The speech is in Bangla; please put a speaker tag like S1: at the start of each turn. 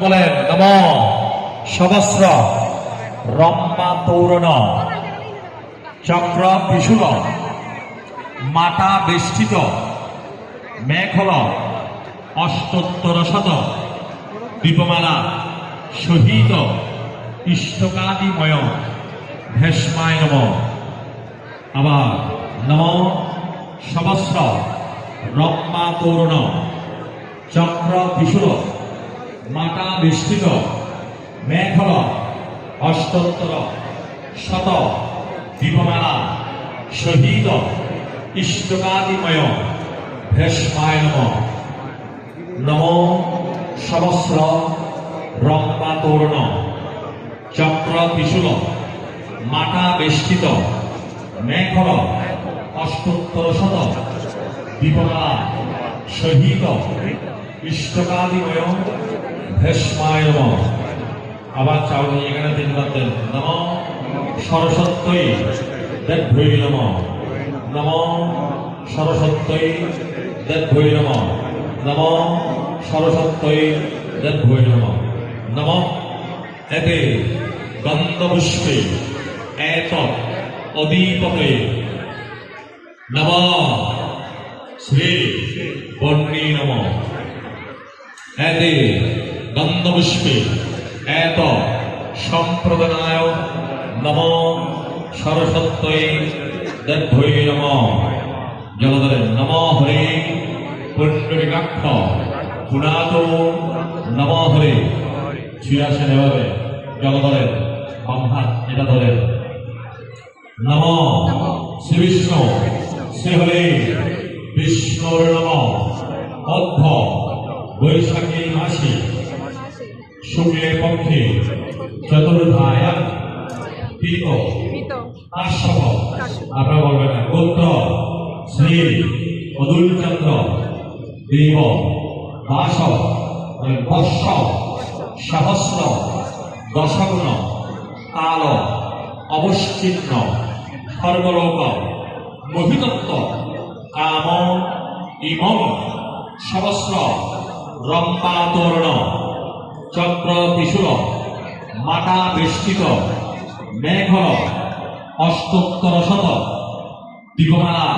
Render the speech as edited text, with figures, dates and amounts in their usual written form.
S1: বলেন নম সহস্র রম্মা তৌরণ চক্র বিশুল মাতা বেষ্টিত মেঘল অষ্টোত্তর শত দীপমালা সহিত ইষ্টকাদিময় ভেষ্মায় নম। আবার নম সহস্র রম্মা তৌরণ চক্র বিশুল মাতা বেষ্টিত মেঘল অষ্টোত্তর শত দীপমালা সহিত ইষ্টকাদিময় ভেষ্মায় নম। নম সহস্র রম্মা তৌরণ চক্র বিশুল মাতা বেষ্টিত মেঘল অষ্টোত্তর শত দীপমালা সহিত ইষ্টকাদিময় ভেষ্মায় নম। আবার চাউল এখানে তিনবার দেন নম সরস্বত্যই দেবভৈ নম। নম সরস্বত্যই দেবভৈ নম। নম সরস্বত্যই দেবভৈ নম। নম এতে গন্ধপুষ্পে এতৎ অদীপকে নম শ্রী বর্ণী নম। এতে গন্ধপুষ্পে এত সম্প্রদানায় নম সরস্বত্যই দেবভৈ নম। জলধরেন নম হরে পুণ্ডরীকাক্ষ পুনাত নম হরে। ছিয়াসেন এভাবে জলধরেন বাম হাত এটা ধরেন নম শ্রী বিষ্ণু শ্রী হরে বিষ্ণুর নম। অর্ধ বৈশাখী মাসে শুক্লের পক্ষে চতুর্থায়াম পিত কাশ্যপ আপনারা বলবেন না গোত্র শ্রী অদুলচন্দ্র দেব দাস বর্ষ সহস্র দশগুণ কাল অবশ্চিন্ন সর্বলোক মোহিতত্ব কাম ইমং সহস্র রম্মা তৌরণ চক্র বিশুল মাতা বেষ্টিত মেঘল অষ্টোত্তর শত দীপমালা